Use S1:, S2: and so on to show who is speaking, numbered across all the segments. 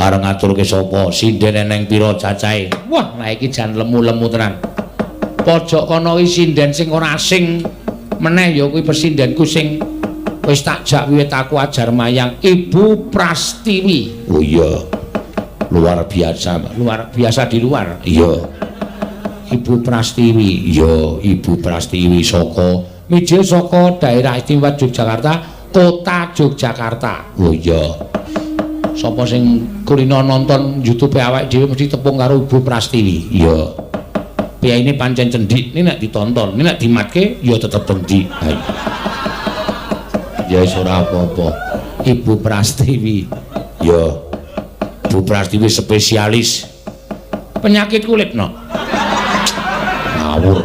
S1: Arep ngaturke sapa? Sinden eneng pira cacahe? Wah, lah iki jan lemu-lemu tenan. Pojok kono iki sinden sing ora asing meneh ya kuwi pesindenku sing wis tak jak wiwit aku ajar mayang, Ibu Prastiwi. Oh iya. Luar biasa di luar. Iya. Ibu Prastiwi. Iya, Ibu Prastiwi saka mijil saka daerah istimewa Yogyakarta, Kota Yogyakarta. Oh iya. Sapa sing kulino nonton YouTube awake dhewe mesti tepung karo Ibu Prastiwi. Iya. Piye ini pancen cendik, ini nek ditonton, ini nek dimatke ya tetep cendik. Ya wis ora apa-apa. Ibu Prastiwi. Ya. Ibu Prastiwi spesialis penyakit kulit no. Ngawur.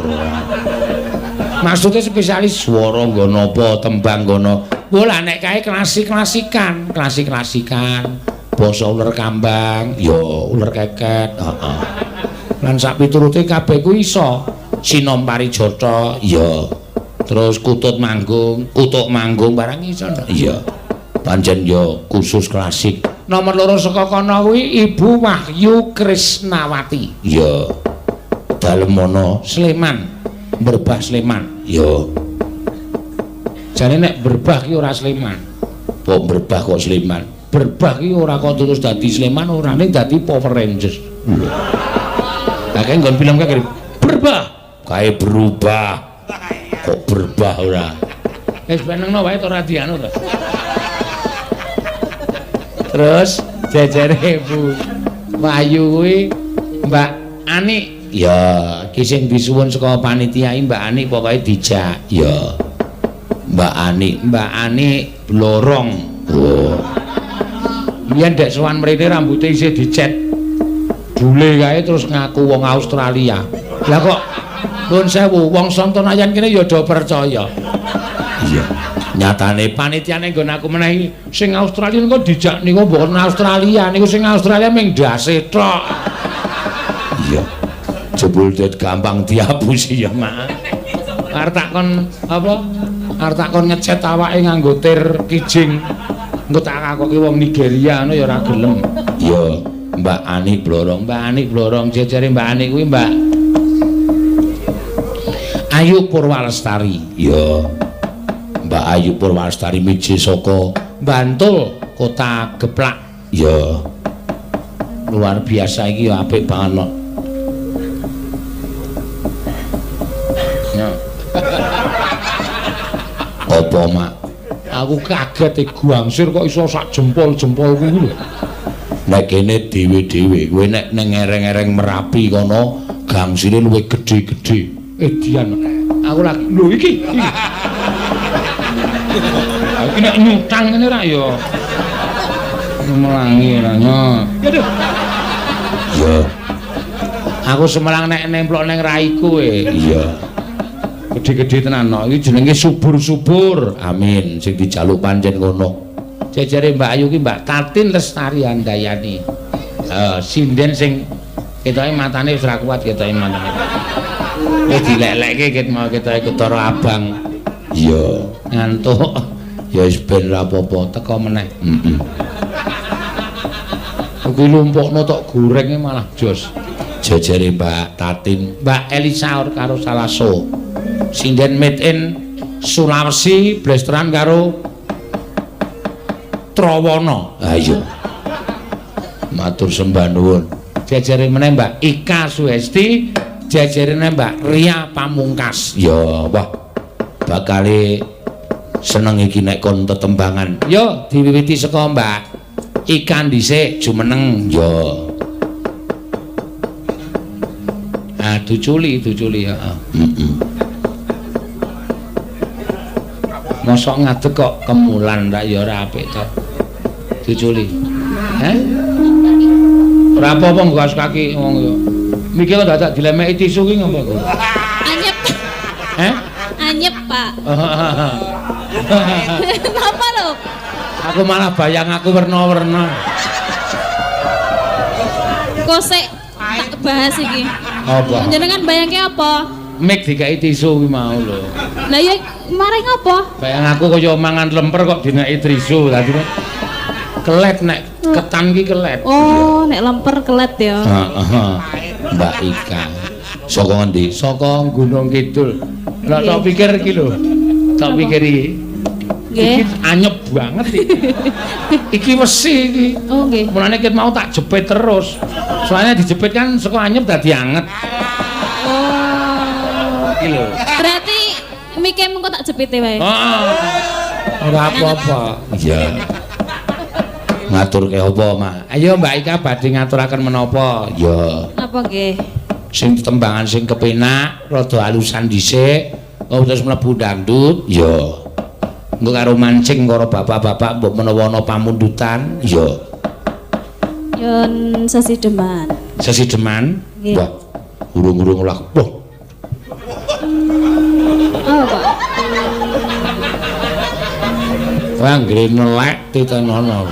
S1: Maksudnya spesialis swara nggono apa, tembang nggono. Bola nek kae klasik-klasikan. Basa uler kambang, ya uler keket, heeh. Lan sak piturute kabeh ku iso. Sinom Parijata, ya. Terus kutuk manggung barang iso. Iya. Pancen ya khusus klasik. Nomor 2 saka kono kuwi Ibu Wahyu Krisnawati. Iya. Dalem mono Sleman. Berbah Sleman. Iya. Jane nek berbah ki ora Sleman. Kok berbah kok Sleman? Berbah ki ora kok terus dadi Sleman, orane dadi Power Rangers. Lah kae nggon film kae berbah. Kae berubah. Kok berbah ora? Wis benengno wae to radiano to. Terus jejere Bu Wahyu kuwi Mbak Ani. Ya, ki sing disuwun saka panitia Mbak Ani pokoke dijak. Ya. Mbak Ani blorong. Oh. Biyen dek sowan mrene rambute isih dicet. Bule kae terus ngaku wong Australia. Lah kok nuwun sewu wong Sontonayan kene ya do percaya. Iya. Nyatane panitiane nggon aku menehi sing Australia kok dijak niku mboten Australia, niku sing Australia ming ndase tok. Iya. Jebul det gampang diapusi ya, Mak. Arep takon apa? Arep takon ngecet awake nganggo tir kijing. Engko tak kakoki wong Nigeria ngono ya ora gelem. Iya, Mbak Ani blorong jejere Mbak Ani kuwi Mbak Ayu Purwalestari. Iya. Mbak Ayu Purwalestari miji saka Bantul, Kota Geplak. Iya. Luar biasa iki ya apik banget. Ya. Apa, Mak? Aku kaget guangsir kok iso sak jempol-jempol kuwi lho. Nek kene dhewe-dhewe, kowe nek ning ereng-ereng Merapi kono gangsire luwih gedhe-gedhe. Dian. Aku lagi lho iki. Aku nek nyutang ngene ra ya. Melangi ra nya. Aduh. Ya. Aku semelang nek nemplok ning raiku Iya. Gede-gede tenan no. Iki jenenge subur-subur. Amin. Sing dijaluk pancen ngono. Jejere Mbak Ayu ki Mbak Tatin Lestari Handayani. Sinden sing ketoke matane wis ra kuat ketoke matane. Wis dilek-lekke ket mau ketoke ketara abang. Iya, ngantuk. Ya wis ben ra apa-apa, teko meneh. Heeh. Kuwi lumpukno tok gorenge malah jos. Jejere Mbak Tatin, Mbak Elisa karo Salaso. Sinden made in Sulawesi blesteran karo Trawana. Ha iya. Matur sembah nuwun. Jejere meneh Mbak Ika Suhesti, jejerene Mbak Ria Pamungkas. Ya, wah. Bakale seneng iki nek kon tetembangan. Yo diwiwiti saka Mbak Ika dhisik jumeneng. Yo. Ah, duculi ya. Heeh. Mosok ngadeg kok kemulan ndak ya ora apik to. Duculi. Ora apa-apa nggas kaki wong yo. Mikir kok dadak dilemeki tisu ki ngopo kok?
S2: Anyep. Anyep, Pak. Kenapa lho?
S1: Aku malah bayang aku werna-werna.
S2: Kosek tak bahas iki.
S1: Apa?
S2: Jenengan bayangke apa?
S1: Mik dikai tisu kuwi mau lho.
S2: Lah ya maring apa?
S1: Bayang aku kaya mangan lemper kok dineki tisu. Dadi kelet nek ketan ki kelet.
S2: Oh, nek lemper kelet ya.
S1: Heeh. Mbak Ika. Saka ngendi? Saka Gunung Kidul. Lah tak pikir iki lho. Tak pikir iki. Iki anyep banget iki. Iki wesi iki.
S2: Oh, nggih.
S1: Mulane ket mau tak jepit terus. Soalnya dijepit kan saka anyep dadi anget.
S2: Oh.
S1: Iki lho.
S2: Berarti mike mengko tak jepite wae.
S1: Heeh. Ora apa-apa. Iya. Ngaturke apa, Mak? Ayo Mbak Ika badhe ngaturaken menapa? Ya.
S2: Apa nggih?
S1: Sing tembangan sing kepenak, rada halusan dhisik, terus mlebu dangdut, ya. Engko karo mancing karo bapak-bapak mbok menawa ana pamundutan, ya.
S2: Yon sesi deman.
S1: Sesi deman?
S2: Nggih.
S1: Wah, urung-urung lah. Wah,
S2: Oh, Pak.
S1: wah nggih nelek titenono.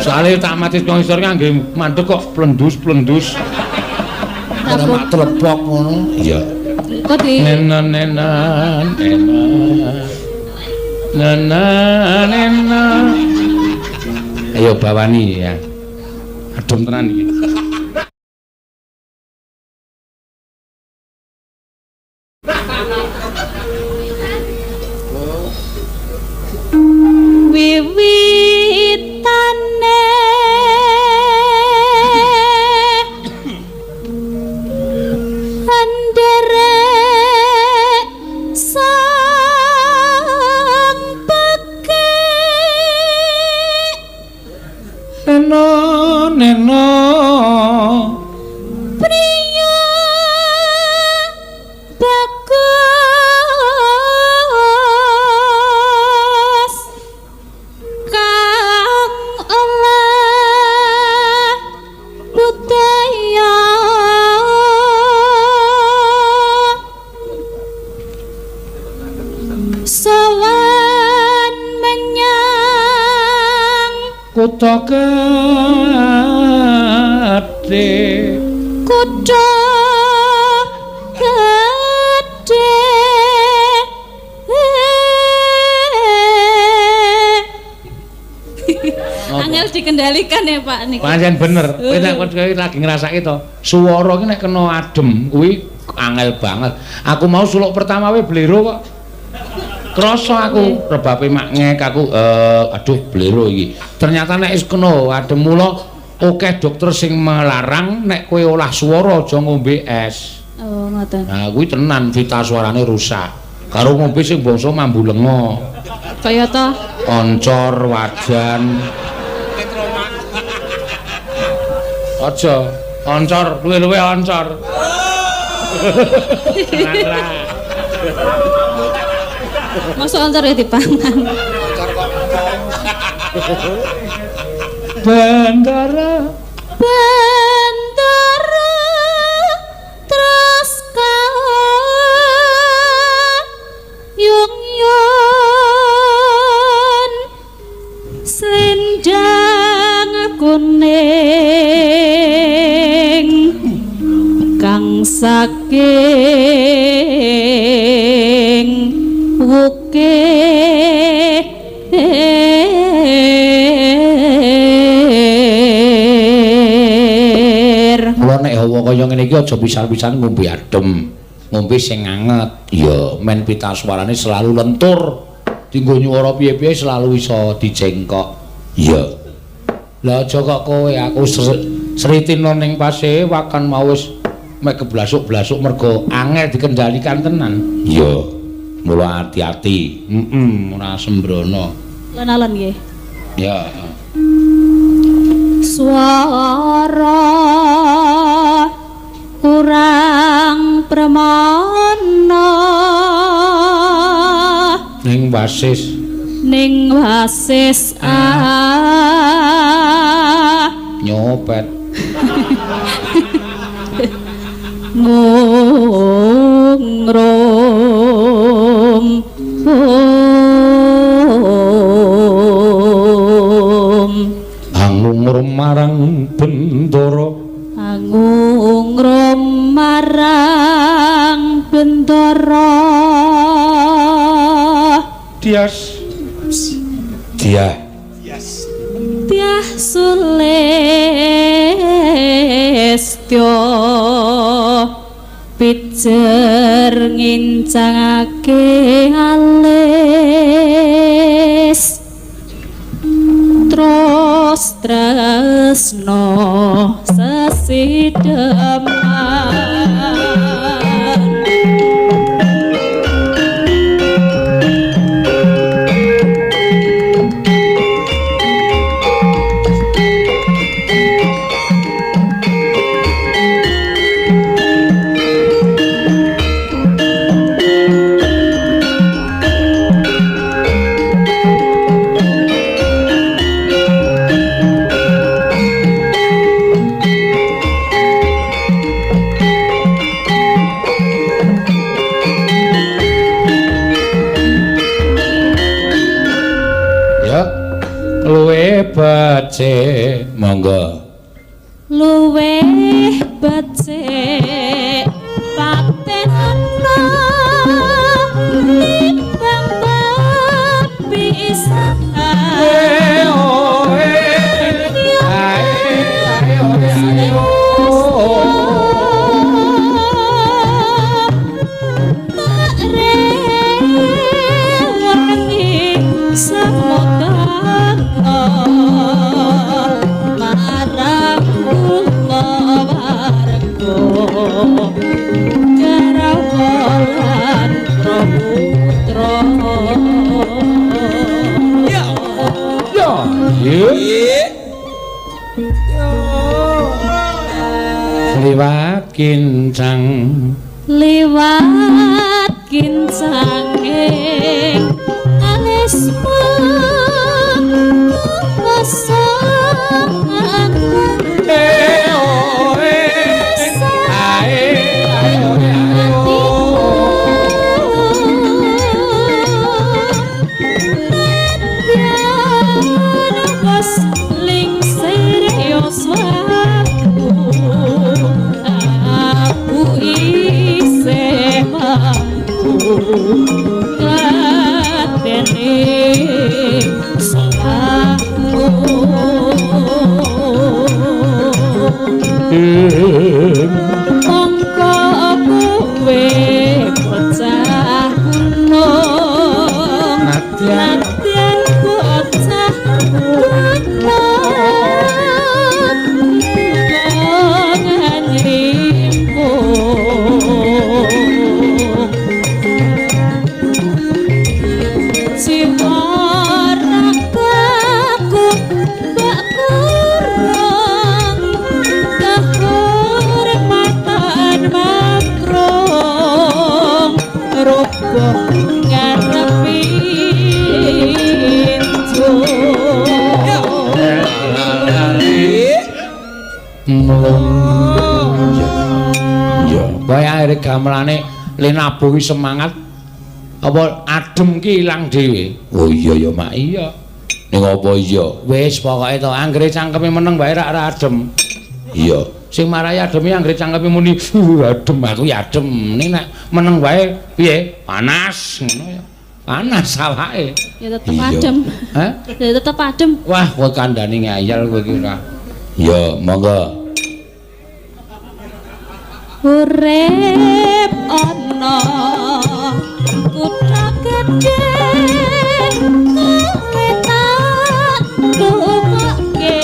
S1: Soale tak mati kok isor kan nggih mandek kok plendus-plendus. Ora mak telepok ngono. Iya.
S2: Kok di
S1: Nenan. Ayo bawani ya. Adem tenan iki.
S2: wiwitane anderek sang pekek
S1: Neno
S2: priya bagus kang oleh budaya sowan menyang
S1: kutha gedhe
S2: kutha gedhe angel dikendalikan ya Pak niki.
S1: pancen bener kowe nek kowe lagi ngrasake to swara ki nek kena adem kuwi angel banget aku mau suluk pertama wae blero kok krasa aku rebabe mak ngek aku aduh blero iki ternyata nek wis kena adem mula akeh dokter sing melarang nek kowe olah swara aja ngombe es.
S2: Oh ngoten.
S1: Nah kuwi tenan vita suarane rusak karo ngombe sing bangsa mambu lenga
S2: Kaya to
S1: oncor wajan aja oncor luwe-luwe oncor
S2: masuk antar ya dipangan.
S1: Bandara
S2: Bandara terus yung-yung selendang kuning kang saking wukeh
S1: kula nek hawa kaya ngene iki aja pisan-pisan ngombe adem ngombe sing anget ya men pita suarane selalu lentur dienggo nyuwara piye-piye selalu iso dijengkok iya lah aja kok kowe aku sritino ning pase wakan mau wis mek keblasuk-blasuk mergo angel dikendalikan tenan iya mula hati-hati ora sembrono
S2: alon-alon nggih.
S1: ya
S2: Suara kurang pramana
S1: ning basis nyopet
S2: ngungrum
S1: angungrum marang bendara
S2: angungrum marang bendara
S1: dia
S2: Mbah Sulistyo pijer ngincangake alis terus tresno sesideman
S1: becik monggo
S2: luweh becik patenana timbang babisan
S1: liwat kincang
S2: ing alismu pasangan mongko kowe bocah gunung nadyan bocah gunung nganyrimku
S1: bae akhire gamelane lenabuhi semangat apa adem ki ilang dhewe. Oh iya ya mak iya. Ning apa iya? Wis pokoke to anggere cangkeme meneng bae rak adem. Iya, sing marai ademe anggere cangkeme muni adem aku ya adem. Ning nek meneng bae piye? Panas ngono ya. Panas awake.
S2: Ya tetep adem.
S1: Hah?
S2: Ya tetep adem.
S1: Wah, kowe kandhane ngayal kowe iki ora. Ya, monggo.
S2: Urip ana kutha gedhe kowe tak lupakke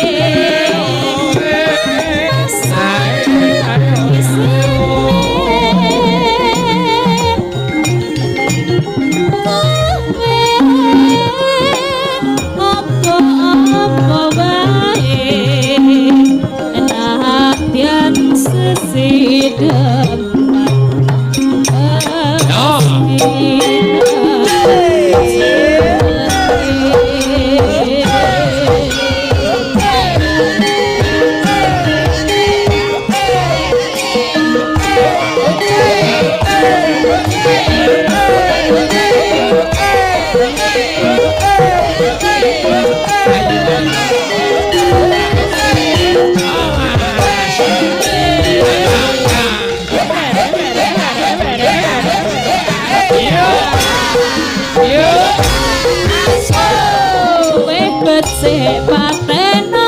S2: Sepatena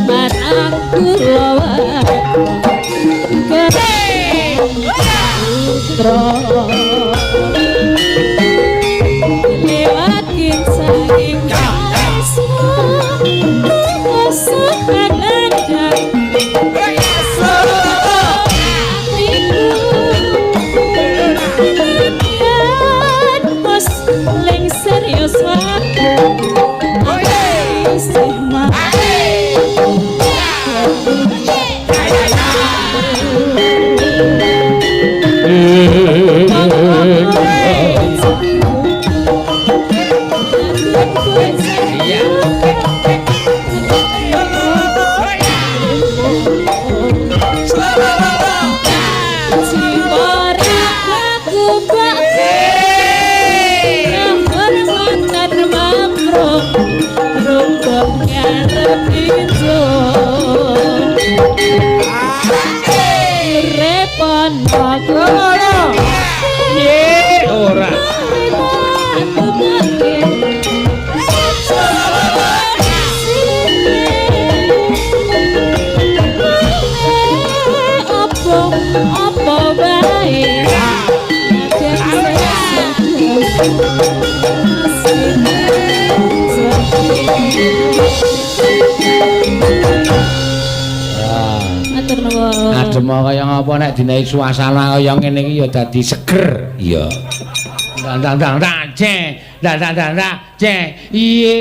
S2: marang kulawa putra lewat saking serius adem kaya ngapa nek dinaik suasana kaya ngene iki ya dadi seger iya ndang iye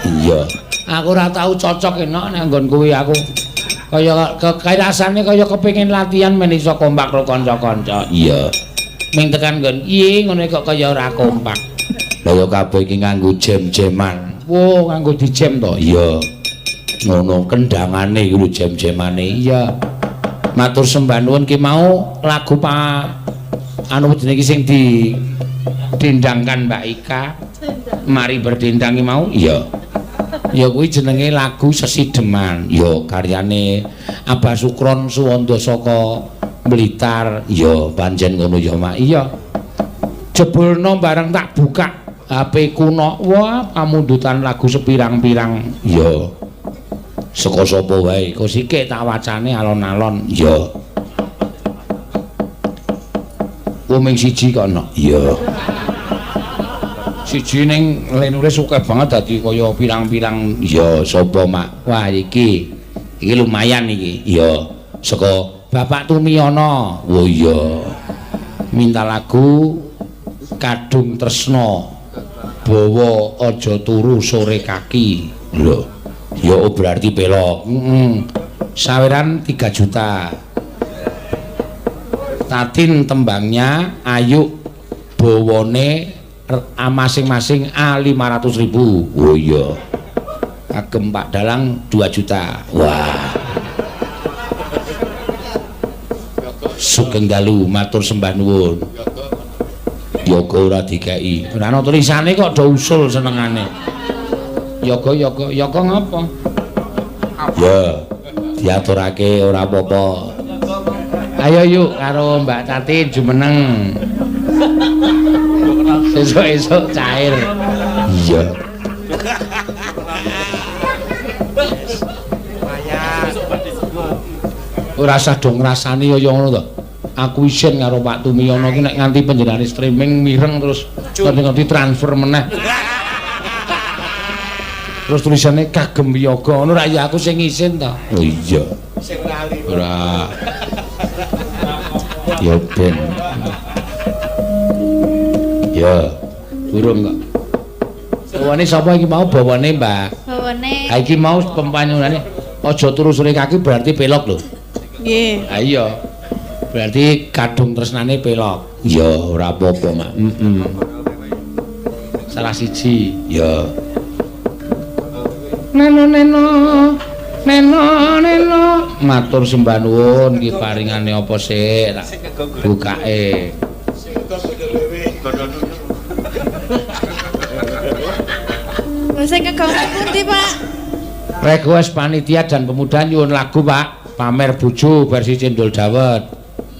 S2: iya aku ora tau cocok enak nek nggon kuwi aku kaya rasane kaya kepengin latihan men iso kompak karo kanca-kanca iya ming tekan nggon iye ngono kok kaya ora kompak lha ya kabeh iki nganggo jem-jeman wo nganggo dijem to iya ngono kendangane iku lho jem-jemane iya matur sembah nuwun ki mau lagu anu jenenge iki sing dindangkan Mbak Ika mari berdindang ki mau iya ya kuwi jenenge lagu Sesideman ya karyane Abah Sukron Suwanda saka Blitar ya pancen ngono ya Mak iya jebulno bareng tak buka HP kuno wah pamundutan lagu sepirang-pirang ya saka sapa wae kok sik tak wacane alon-alon ya wong siji kok ana iya siji ning nulis suka banget dadi kaya pirang-pirang ya sapa Mak wah iki lumayan iki ya saka Bapak Tumiyono oh iya minta lagu Kadung Tresna bawa aja turu sore kaki lho ya berarti pelok saweran 3 juta tatin tembangnya ayu bawane masing-masing A500.000 oh iya kagem Pak Dalang 2 juta wah sugeng dalu matur sembah nuwun yoga ora dikeki ora ana tulisane kok do usul senengane yoga ngapa ya diaturake ora apa-apa ayo yuk karo Mbak Tati jumeneng esuk-esuk cair iya ora usah do ngrasani kaya ngono to aku isin karo Pak Tumiyono ki nek nganti panjenengane streaming mireng terus ngerti transfer meneh terus tulisannya kagem yoga ngono ra ya aku sing isin to oh iya sing lali ora ya ben ya burung kok bawane sapa iki mau bawane Mbak bawane ha iki mau pempanyunane aja turu sore kaki berarti pelok lho nggih ha iya berarti kadung tresnane pelok ya ora apa-apa Mak salah siji ya neno matur sembah nuwun iki paringane apa sik tak bukake
S3: sing kegawé pundi Pak
S1: request panitia dan pemuda nyuwun lagu Pak pamer bojo versi Cendol Dawet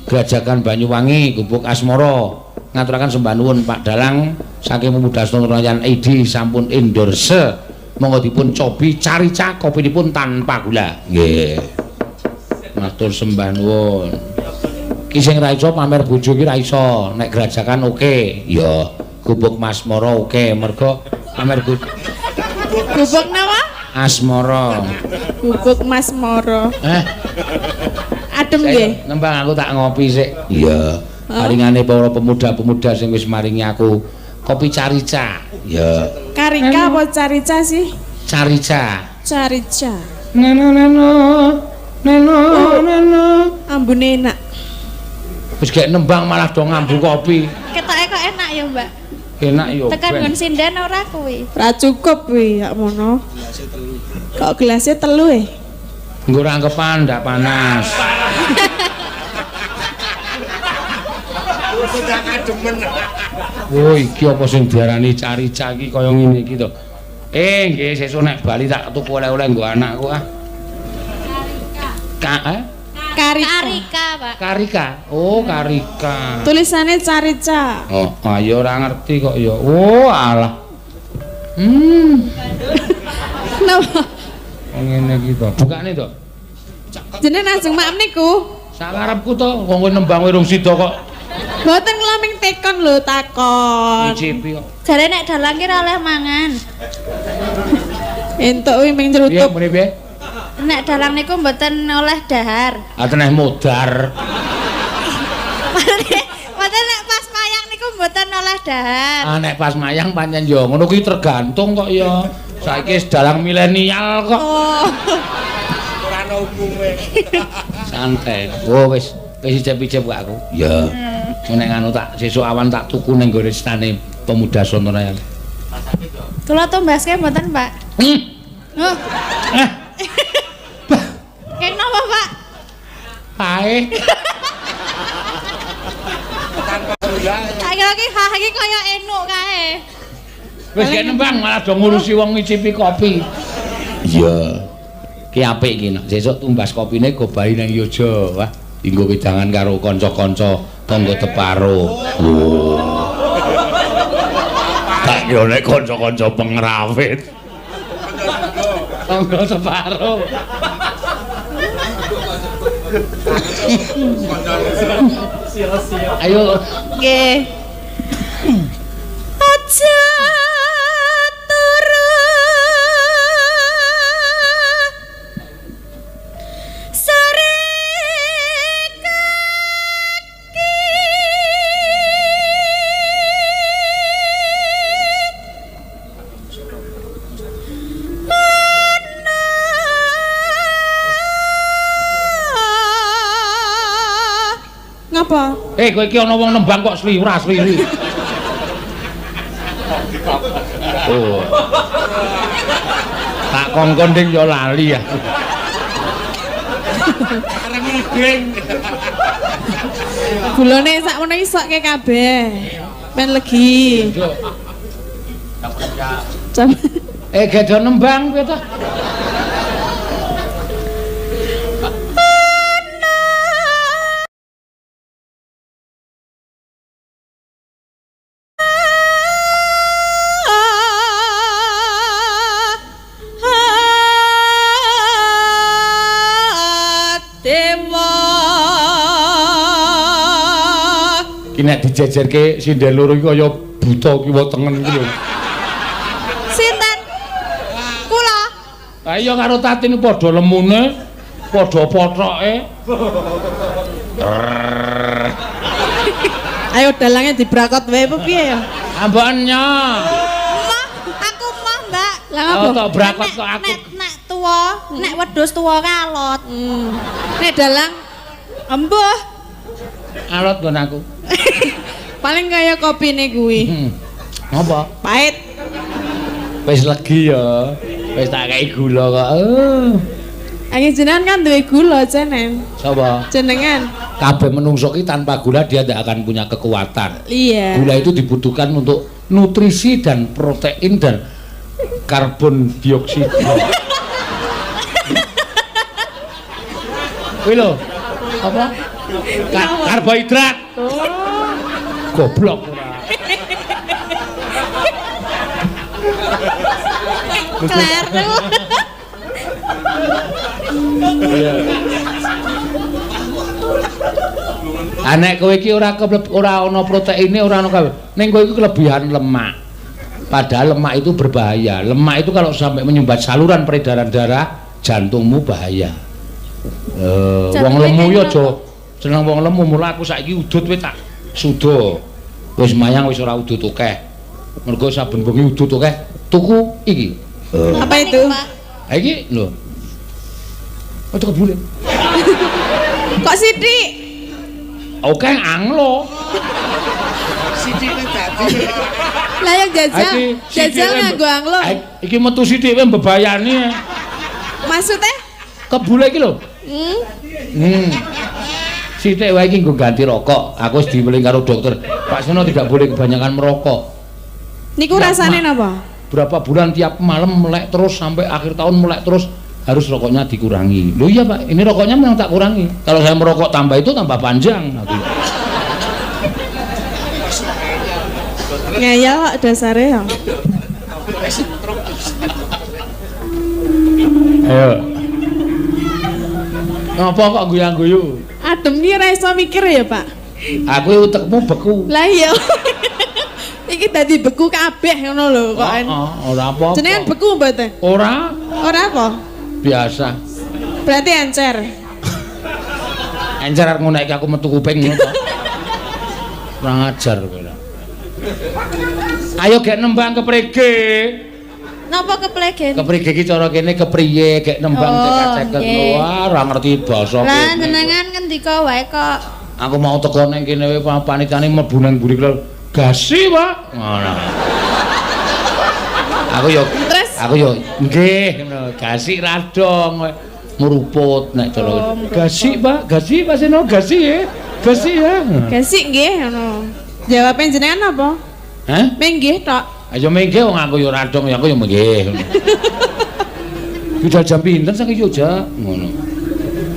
S1: Grajagan Banyuwangi Gubuk Asmara ngaturaken sembah nuwun Pak Dalang saking pemuda Stonrayan ID sampun endorse Monggo dipun cobi carica kopinipun tanpa gula. Nggih. Matur sembah nuwun. Ki sing ra iso pamer bojo ki ra iso. Nek grajakan oke. Ya, gubuk Masmara oke mergo pamer bojo.
S3: Gubuk napa?
S1: Asmara.
S3: Gubuk Mas Moro. Adem
S1: Saya
S3: nggih.
S1: nembang aku tak ngopi sik. Iya. Paringane para pemuda-pemuda sing wis maringi aku kopi carica. Ya.
S3: Karika apa carica sih?
S1: Carica.
S3: Carica.
S1: Neno.
S3: Ambune enak.
S1: Wis gek nembang malah do ngambu kopi.
S3: Ketoke kok enak ya, Mbak.
S1: Enak yo.
S3: Tekan nggon sindan ora kuwi.
S2: Ra cukup kuwi yak mono. Kok gelasnya telu e?
S1: Nggo rangkepan ndak panas.
S4: Sudah kademen.
S1: Oh iki apa sing diarani carica iki kaya ngene iki to. Nggih sesuk nek bali tak tuku oleh-oleh nggo anakku ah.
S3: Karika, Pak.
S1: Karika. Oh, Karika.
S2: Tulisannya carica.
S1: Oh, ayo ora ngerti kok ya. Oh, alah.
S2: Napa?
S1: Ngene iki to. Bukane to.
S2: Jenenge Ajeng Mak niku.
S1: Sak karepku to, wong kowe nembang wirung sida kok
S2: Mboten nglaming tekon lho takon.
S1: ngicipi kok.
S3: Jare nek dalang ki ora oleh mangan.
S2: Entuk kuwi ming
S1: Piye
S2: celutup.
S1: mrene piye?
S3: Nek dalang niku mboten oleh dahar.
S1: Ateneh modar.
S3: Mboten nek pas mayang niku mboten oleh dahar.
S1: Nek pas mayang pancen yo ngono kuwi tergantung kok ya. Saiki wis dalang milenial kok.
S3: Oh.
S4: Ora ana hukume.
S1: Santai. Oh wis icip-icip kok aku. Ya. Nek anu tak sesuk awan tak tuku ning gone stane pemuda Sontoraya.
S3: Kula tumbaske mboten, Pak. Oh. Kek napa, Pak?
S1: Hae.
S3: Tak kira ki hah iki kaya enuk kae.
S1: Wis gek nembang malah do ngurusi wong ngicipi kopi. Iya. Ki apik iki nek sesuk tumbas kopine go bayi nang Yoja. Wah, dienggo wedangan karo kanca-kanca tangga Teparo. Oh. Tak kira nek kanca-kanca pengrawit. Tangga Teparo. Ayo.
S3: Nggih. Aja turu sore
S2: Ngapa?
S1: Kowe iki ana wong nembang kok sliwra-sliwi. Oh. Tak kongkon ding yo lali ya.
S4: Arep ngiding.
S2: Gulane sakmono isokke kabeh. Men legi. Jam
S1: Gak do nembang piye to? Ki nek dijejerke sindel loro iki kaya buta kiwa tengen iki lho.
S3: sinten? Kula.
S1: Ha iya karo Tatin padha lemune, padha pothoke.
S2: ayo dalangnya dibrakot wae apa piye ya?
S1: Ambannya.
S3: Mah, aku mah, Mbak.
S2: Lah
S1: Oh,
S2: apa?
S1: tok brakot kok aku.
S3: Nek tuwa, nek wedhus tuwa kalot.
S2: Nek dalang
S3: Embuh.
S1: Alot nggon aku.
S2: paling kaya kopine kuwi.
S1: Napa?
S2: Pahit.
S1: Wis legi ya. Wis tak kei gula kok.
S2: Angin jenengan kan duwe gula cenen.
S1: Sapa?
S2: Jenengan.
S1: Kabeh menungso ki tanpa gula dia tidak akan punya kekuatan.
S2: Iya.
S1: Gula itu dibutuhkan untuk nutrisi dan protein dan karbon dioksida. Kuwi lho. Apa? Karbohidrat. Goblok ora.
S3: Kleru.
S2: Anek kowe iki ora ana proteine, ora ana kabeh. Ning kowe iki kelebihan lemak. Padahal lemak itu berbahaya. Lemak itu kalau sampai menyumbat saluran peredaran darah, jantungmu bahaya. Wong lemu yo aja seneng wong lemu, mula aku saiki udut wis tak sudo. Wis mayang wis ora udut akeh. Mergo saben bengi udut akeh tuku iki.
S3: Apa itu?
S2: Ha iki lho. Ojo kebule.
S3: Kok sithik?
S2: Oke anglo.
S4: Sithike dadi.
S3: Lah yang jajal nganggo anglo.
S2: Iki metu sithik wae mbebayani.
S3: Maksudnya?
S2: Kebule iki lho. Sithik wae iki nggo ganti rokok. Aku wis diweling karo dokter. Pak Sono tidak boleh kebanyakan merokok.
S3: Niku rasane napa?
S2: Berapa bulan tiap malam melek terus sampai akhir tahun melek terus harus rokoknya dikurangi. Loh iya Pak, ini rokoknya memang tak kurangi. Kalau saya merokok tambah itu tambah panjang.
S3: Ngeyel kok dasare ya.
S2: Ayo. Ngapa kok guyang-guyu?
S3: Adem ki ora iso mikir ya, Pak.
S2: Aku utekmu beku.
S3: Lah iya. Iki dadi beku kabeh ngono lho kok.
S2: Ora apa-apa.
S3: Jenengan beku mboten?
S2: Ora.
S3: Ora apa?
S2: Biasa.
S3: Berarti encer.
S2: Encer arep ngono iki aku metu kuping ngono to. Kurang ajar kowe. Ayo gek nembang keprege.
S3: Napa keplegen?
S2: Keprege iki cara kene kepriye gek nembang cekak-ceket. Wah, ora ngerti basa.
S3: Lah jenengan ngendika wae kok.
S2: Aku mau teko ning kene wae panitiane mlebu nang mburi kula. Gasi, Pak. Ngono. Aku yo nggih ngono. Gasi radong meruput nek cara. Gasi, Pak. Gasi Pak Seno, gasi ya. Gasi ya.
S3: Gasi nggih ngono. Jawaben jenengan apa?
S2: Hah?
S3: Menggih tok.
S2: Ayo menggih wong aku yo radong ya aku yo menggih. Bidal jam pinten saking Jogja? Ngono.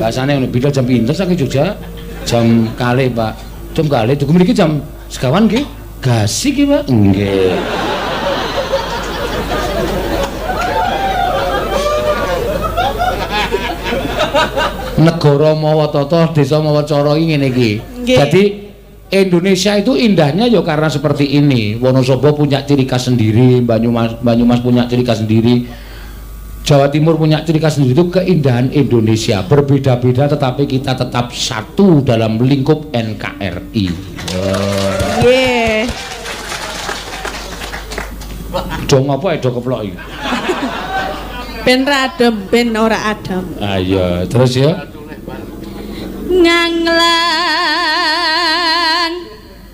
S2: Bahasane ngono, bidal jam pinten saking Jogja? Jam kalih, Pak. Jam kalih duku mriki jam sekawan nggih. Gasi ki, Pak? Nggih. Negara mawa tata, desa mawa cara iki ngene iki. Jadi Indonesia itu indahnya ya karena seperti ini. Wonosobo punya ciri khas sendiri, Banyumas punya ciri khas sendiri. Jawa Timur punya ciri khas sendiri. Itu keindahan Indonesia. Berbeda-beda tetapi kita tetap satu dalam lingkup NKRI.
S3: Nggih.
S2: Dong apa ya do keplok iki?
S3: Ben ra adem, ben ora adem.
S2: Ayo, terus ya.
S3: Nganglan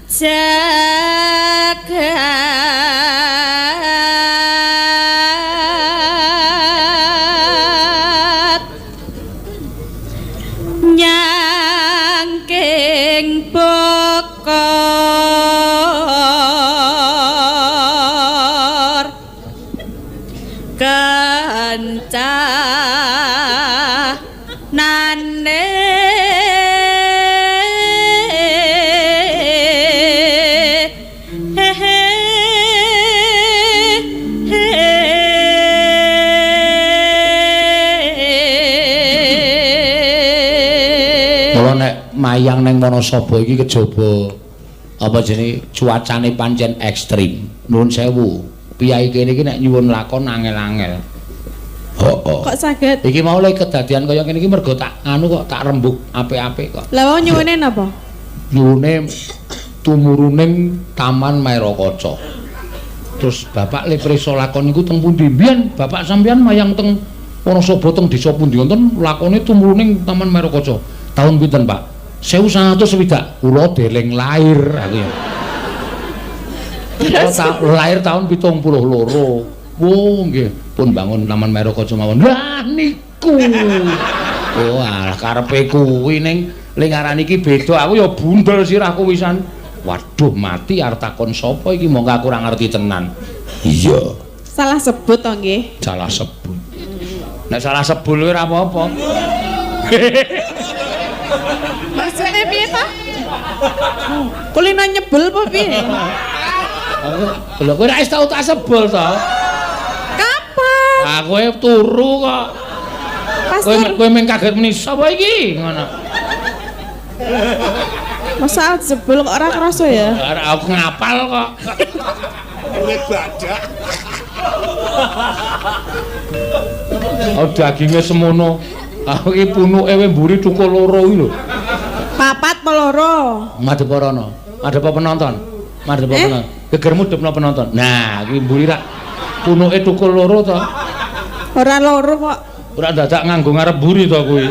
S3: jagat nyangking bokor kancanane
S2: mayang neng Wonosobo iki kejaba apa jenenge cuacane pancen ekstrim. Nuwun sewu. Piyai kene iki nek nyuwun lakon angel-angel.
S3: Kok saged?
S2: Iki mau lek kedadian kaya ngene iki mergo tak anu kok tak rembug apik-apik kok.
S3: Lah wong nyuwune napa?
S2: Nyuwune tumuruning Taman Mairakaca. Terus Bapak le prisa lakon niku teng pundi? Mbiyen Bapak sampeyan mayang teng Wonosobo teng desa pundi wonten lakone tumuruning Taman Mairakaca. Tahun pinten, Pak? 1960 kula deleng lair aku ya. Lahir tahun 72. Oh nggih, pun bangun Taman Mairakaca mawon. Lah niku. Oh alah karepe kuwi ning lingkaran iki beda. Aku ya bundel sirahku wisan. Waduh mati arep takon sapa iki monggo aku ora ngerti tenan. Iya.
S3: Salah sebut to nggih.
S2: Salah sebut. Nek salah sebul ora apa-apa.
S3: Maksudnya piye, Pak? Kulino nyebel apa piye?
S2: Lho kowe ora wis tau tak sebul to?
S3: Kapan?
S2: Aku turu kok. Kowe mung kaget meni sapa iki ngono.
S3: Masa jebul kok ora kerasa ya?
S2: Ora aku ngapal kok.
S4: Wit badak.
S2: Oh daginge semono. Aku iki punuke we mburi cukul loro iki lho.
S3: Papat peloro.
S2: Madhep rono. Madhep penonton. Madhep penonton. Gegermu depno penonton. Nah, kuwi mburi rak punuke cukul loro to.
S3: Ora loro kok.
S2: Ora dadak nganggo ngarep mburi to kuwi.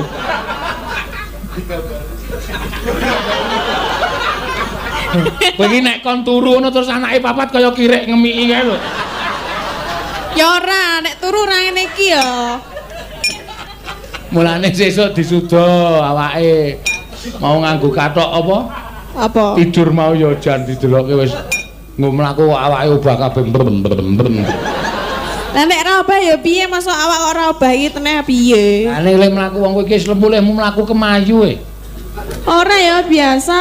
S2: Kowe iki nek kon turu ngono terus anake papat kaya kirek ngemiki kae lho.
S3: Ya ora, nek turu ora ngene iki ya.
S2: Mulane sesuk disuda awake. Mau nganggo kathok apa?
S3: Apa?
S2: Tidur mau ya jan didelokke wis nggo mlaku awake obah kabeh.
S3: Lah nek ora obah ya piye masuk awak kok ora obah iki teneh piye?
S2: Lah nek mlaku wong kowe iki wis lemu mlaku kemayu e.
S3: Ora ya biasa.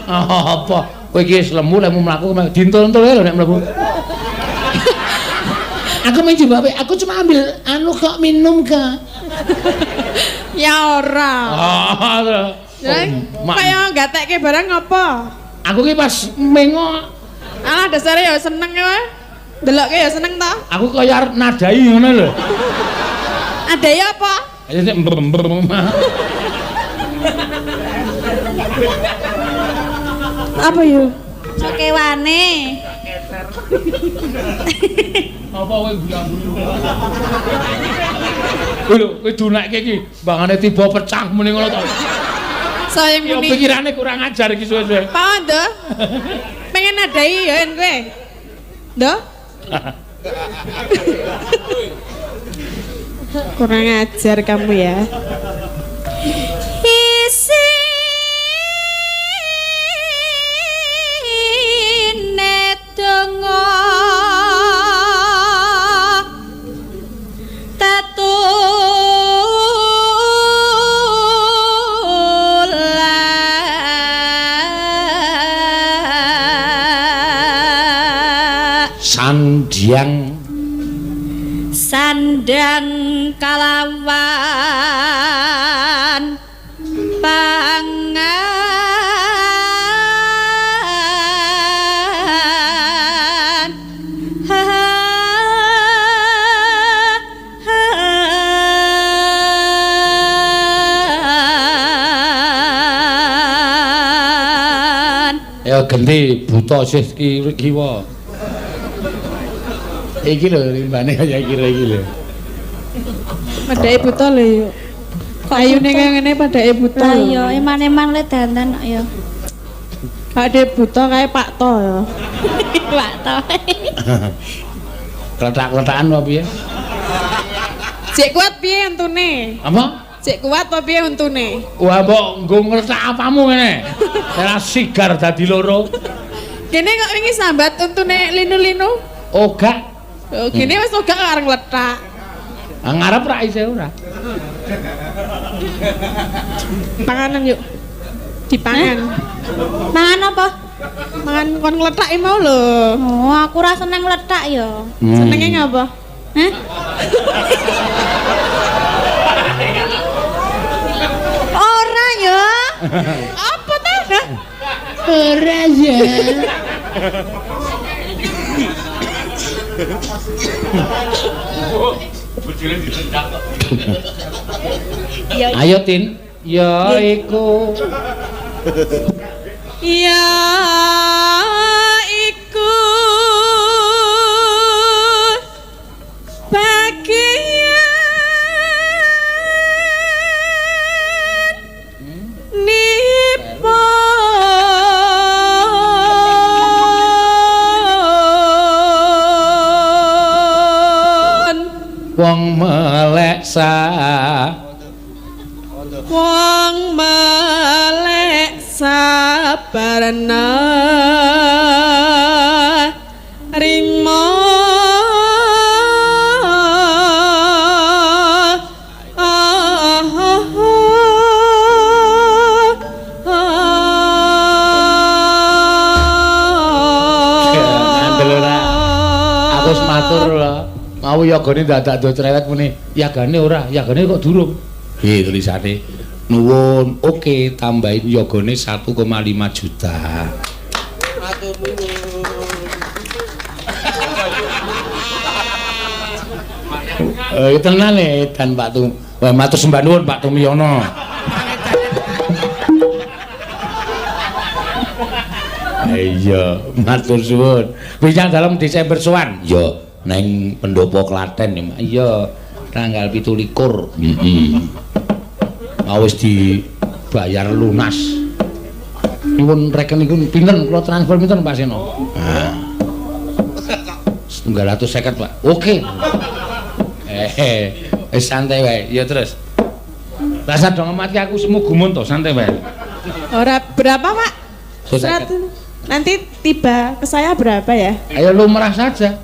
S2: Apa? Kowe iki wis lemu mlaku kemayu. Dintul-entul lho nek mlebu. Aku main coba, aku cuma ambil anu kok minum kak.
S3: Ya ora.
S2: Oh,
S3: kaya gatekke barang apa?
S2: Aku ki pas mengo.
S3: Alah dasare ya seneng kowe. Delokke ya seneng ta?
S2: Aku kaya arep nadai ngono lho.
S3: Adai apa?
S2: Ayo sik
S3: Apa yo? Sokewane.
S2: Apa kowe gulang-guling? Kowe lho, kowe dunekke iki mbangane tiba pecah muni ngono to.
S3: Sayang
S2: Ya
S3: muni.
S2: pikirane kurang ajar iki suwe-suwe.
S3: Pak Ndo. Pengen nadai ya kowe. Ndo? Kurang ajar kamu ya. Isi netengah sandang kalawan pangan
S2: Ya genti buta sih kiwa. Iki lho limbane kaya kira iki lho.
S3: padake buta lho yuk. Ayune kaya ngene padake buta.
S5: Lah iya, eman-eman le dandan kok ya.
S3: Padake buta kae Pak To ya.
S5: Pak To.
S2: Kletak-kletakan apa piye?
S3: Cek kuat piye untune?
S2: Apa?
S3: Cek kuat apa piye untune?
S2: Wah, mbok nggo ngletak apamu ngene? Ora sigar dadi loro.
S3: Kene kok wingi sambat untune linu-linu.
S2: Oh, gak.
S3: Oh, kene wis ogak areng letak.
S2: Ngarep ra isih ora.
S3: Panganan yuk. Dipangan.
S5: Mangan apa?
S3: Mangan kon ngletaki mau lho.
S5: Oh, aku ora seneng letak ya.
S3: Senenge ngapa?
S5: Hah?
S3: Ora ya. Apa ta?
S2: Ora ya. Ayo Tin, ya iku.
S3: Ya iku bagian nipo
S2: Wong meleksa
S3: wong melek sabarna rimo
S2: mau yagane dadak do cerewet muni yagane ora yagane kok durung nggih tulisane nuwun oke tambahin yagane 1,5 juta
S4: Matur nuwun.
S2: tenan dan Pak Tum wah matur sembah nuwun Pak Tumiyono iya matur suwun winjang dalem Desember sowan ya neng pendopo Klaten iya tanggal 17 wis dibayar lunas nyuwun rekeningipun pinten kula transfer pinten Pak Seno setunggal 150 Pak oke wis santai wae ya terus rasa dong mati aku semu gumun to santai wae
S3: Ora berapa, Pak?
S2: 150
S3: Nanti tiba ke saya berapa ya?
S2: ayo lumrah saja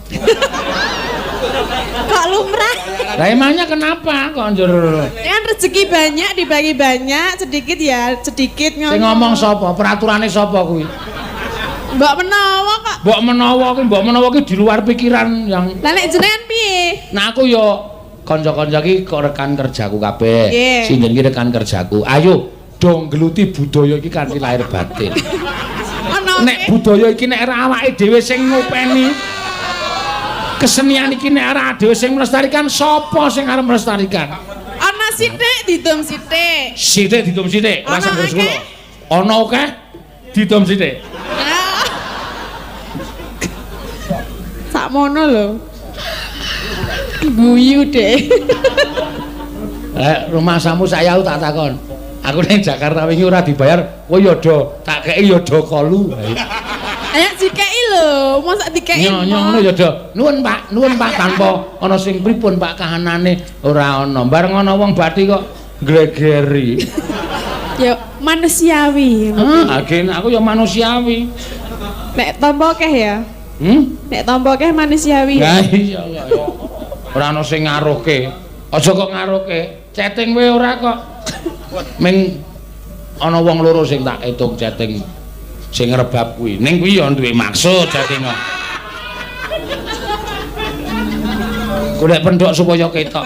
S5: Kok lumrah?
S2: lah emangnya kenapa kok anjur
S3: Kan rezeki banyak dibagi banyak, sedikit ya sedikit
S2: sing ngomong sapa peraturane sapa kuwi
S3: Mbak menawa kok.
S2: mbok menawa ki di luar pikiran yang
S3: Lah nek jenengan piye?
S2: nah aku yo kanca-kanca ki kok rekan kerjaku kabeh
S3: Yeah.
S2: sinten ki rekan kerjaku ayo dong geluti budaya iki kanthi lahir batin
S3: Ana
S2: nek budaya iki nek ora awake dhewe sing ngopeni kesenian iki nek ora dhewe sing melestarikan sapa sing arep melestarikan
S3: ana sithik didom sithik.
S2: sithik didum sithik
S3: Ana
S2: rasa
S3: akeh?
S2: kula ana akeh didum sithik
S3: Ah. Sakmono lho. Guyu deh.
S2: rumah samu saya tak takon aku ning Jakarta wingi ora dibayar oh ya do tak kei ya do kolu
S3: Ayo dikeki lho, mosok dikeki.
S2: ngono ya do nuwun Pak tanpa ana sing pripun Pak kahanane ora ana bareng ana wong bathi kok glegeri
S3: Yo manusiawi.
S2: agen aku ya manusiawi
S3: Nek tampa akeh ya. Nek tampa akeh manusiawi.
S2: ya iya ya ora ana sing ngaruhke aja kok ngaruhke chatting wae ora kok ming ana wong loro sing tak etung chatting sing rebab kuwi ning kuwi ya duwe maksud chatting kok golek pendhok supaya ketok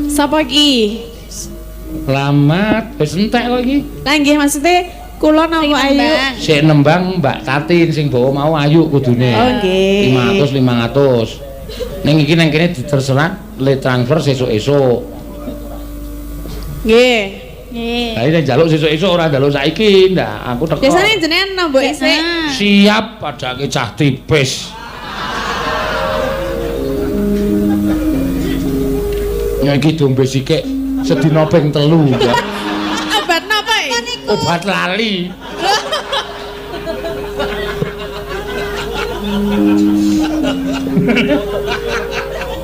S3: Sapa iki?
S2: Selamat wis entek kok iki
S3: Lah nggih maksude kula napa Ayu?
S2: sik nembang Mbak Tatin sing bawa mau Ayu kudune
S3: Oh nggih.
S2: 500 ning iki nang kene terserah le transfer sesuk-esuk
S3: Nggih.
S5: Nggih.
S2: lah iki njaluk sesuk-esuk ora njaluk saiki ndak aku teko
S3: Biasane jenengan nambah isik.
S2: siap padake cah tipis iki dombe sikik sedina ping 3 ya.
S3: Obat napa iki?
S2: Obat lali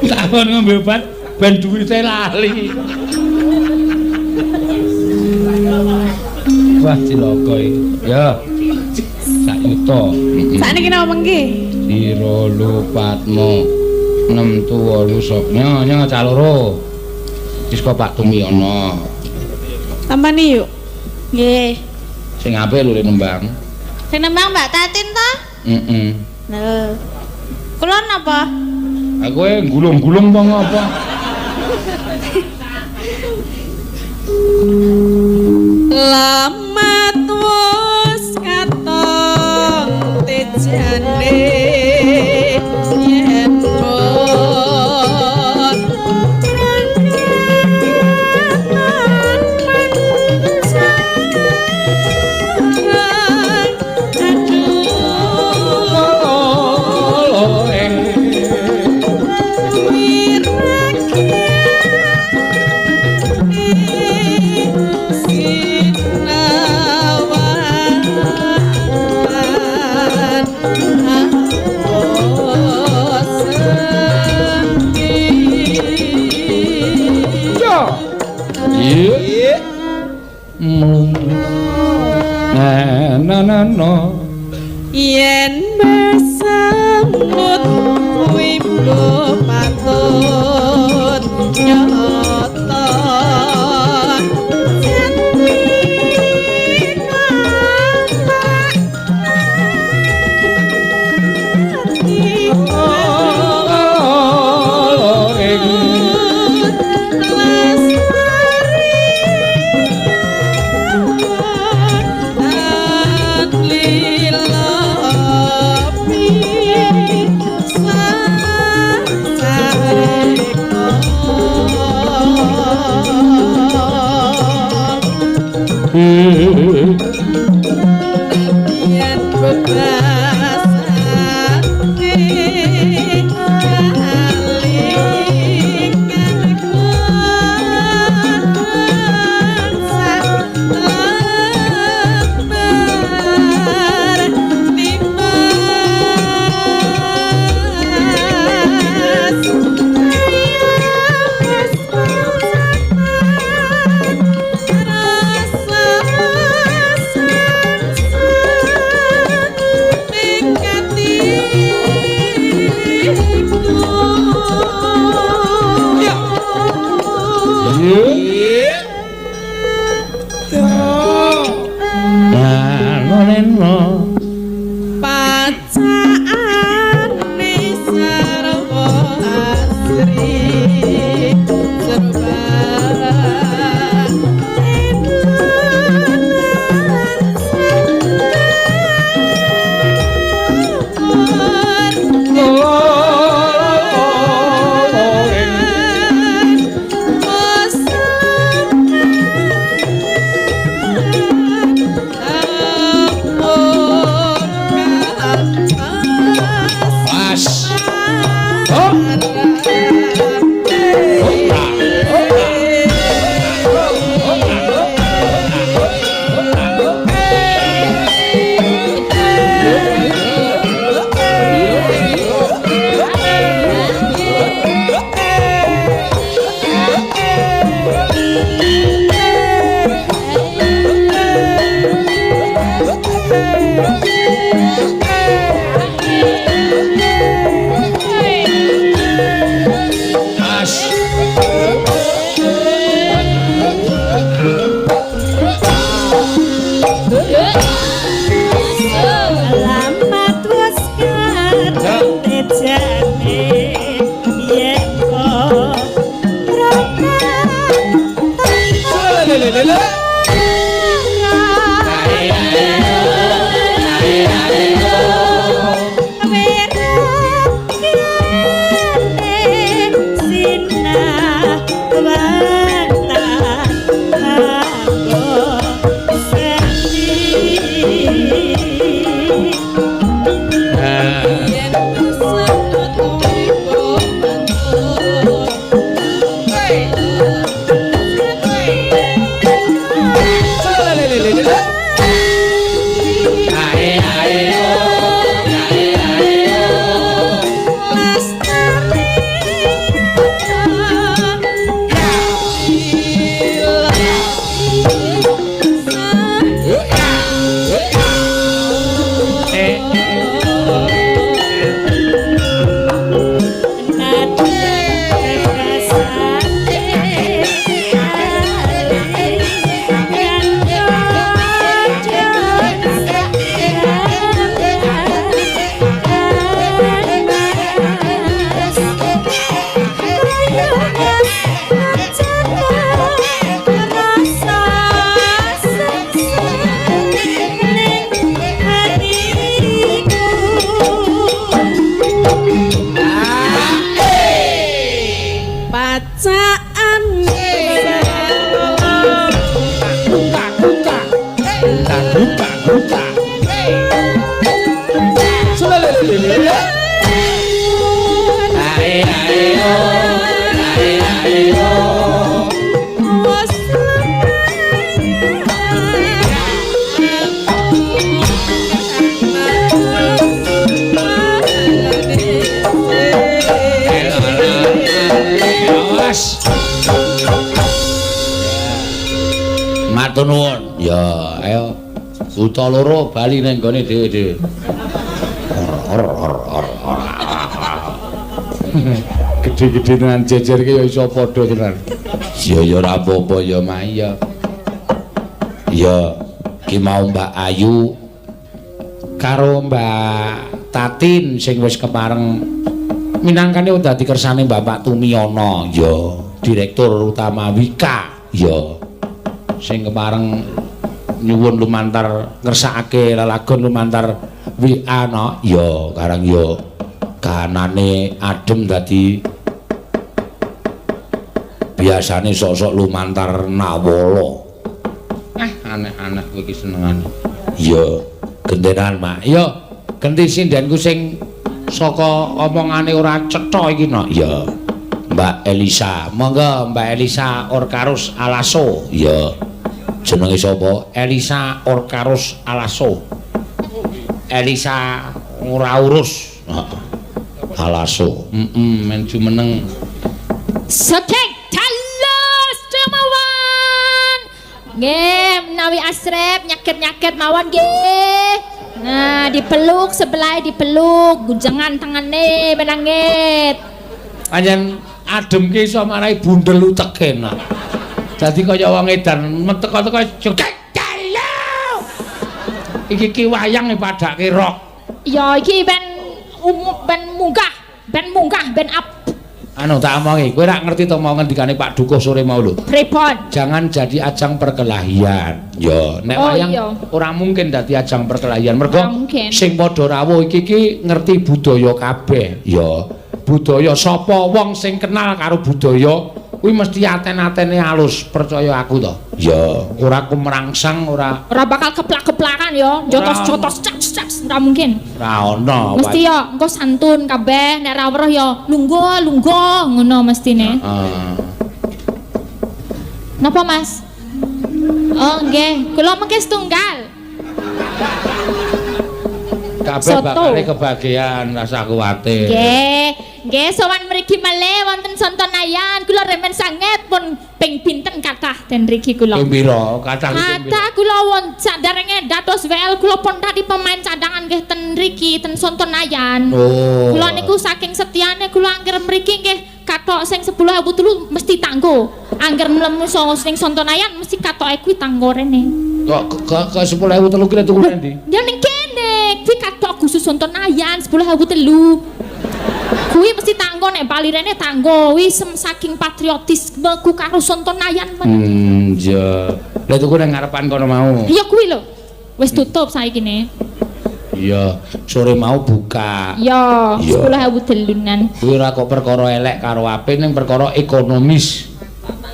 S2: takon ngombe obat ben duwite lali wah cilaka iki ya sak yuta
S3: Sakniki napa mengki?
S2: Sira lupatmu 6 tuwa lusuk nyonya caloro wis kok Pak Tumiyono
S3: Tampani yuk.
S5: Nggih.
S2: sing apik lho nembang
S5: Sing nembang Mbak Tatin to?
S2: heeh
S5: Lho. Kula napa?
S2: aku gulung-gulung apa ngapa
S3: Lamat wis katong tejane yen
S2: iya na
S3: yen besamut kuwi mbuh patut nyoto
S1: Matur nuwun. Ya, ayo. Buta loro bali nang gone dhewe-dhewe. Gede-gede tenan jejer ki ya iso padha tenan. Ya ora apa-apa ya, Mak ya. Ya, ki mau Mbak Ayu karo Mbak Tatin sing wis kepareng minangkane dadi kersane Bapak Tumiyono, ya, Direktur Utama Wika, ya. Sing kepareng nyuwun lumantar ngersakake lelagon lumantar WA no, ya karang ya kahanane adem dadi biasane sok-sok lumantar nawala. aneh-aneh kowe iki senengane. Iya, genderan, Mak. Iya, genti sindenku sing saka omongane ora cetha iki no. Iya. Mbak Elisa, monggo Mbak Elisa Orkarus Alaso. Iya. Jenenge sapa? Elisa Orkarus Alaso. Elisa ora urus. Heeh. Alaso. Men jumeneng.
S6: Sokek talos mawon. Nggih, menawi asrep nyaket-nyaket mawon nggih. Nah, dipeluk sebelah dipeluk, gujangan tangane benangit.
S1: Panjen adem ki iso marai bundel utek enak. Dadi kaya wong edan meteko-teko jogek telo. Iki ki wayang padake rok.
S6: Ya iki ben munggah, ben up.
S1: Anu tak omongi, kowe rak ngerti to mau ngendikane Pak Dukuh sore mau lho.
S6: Pripun?
S1: Jangan jadi ajang perkelahian. Yo, nek
S6: Oh,
S1: wayang
S6: iya.
S1: ora mungkin dadi ajang perkelahian. Mergo
S6: Ora mungkin.
S1: sing padha rawuh iki ngerti budaya kabeh. Yo, budaya sapa wong sing kenal karo budaya kuwi mesti aten-atene alus, percaya aku to. Yo, ora kumrangsang, ora
S6: Bakal keplak-keplakan ya, jotos-jotos caks ora mungkin.
S1: ora ono.
S6: Mesti ya engko santun kabeh nek ra weruh ya lungguh ngono mestine.
S1: Heeh.
S6: Napa Mas? Oh nggih, kula mengke setunggal.
S1: Kabeh
S6: Soto.
S1: bakale kebahagiaan rasa kuwatir.
S6: Nggih, sowan mriki malih wonten Sontonayan, kula remen sanget pun ping pinten kathah ten mriki kula.
S1: Ping pira? Kathah ping pira?
S6: Kathah kula won saderenge dados WL kula pun tadi pemain cadangan nggih ten mriki ten Sontonayan.
S1: Oh.
S6: Kula niku saking setiane kula angger mriki nggih kathok sing 10.000 telu mesti tanggo. Angger mlemu sing Sontonayan mesti kathoke kuwi tanggo rene.
S1: Kok ke 10.000 telu kira tuku ndi?
S6: Ya ning kene, kuwi kathok khusus Sontonayan 10.000 telu. Kuwi mesti tanggo nek bali rene tanggo. Kuwi saking patriotis ku karo Sontonayan men.
S1: Ya. Lah tuku nang ngarepan kono mau.
S6: Iya kuwi lho. Wis tutup saiki ne.
S1: Iya, sore mau buka.
S6: Ya,
S1: Iya.
S6: 10.000 telunan.
S1: Kuwi ora kok perkara elek karo apik ning perkara ekonomis.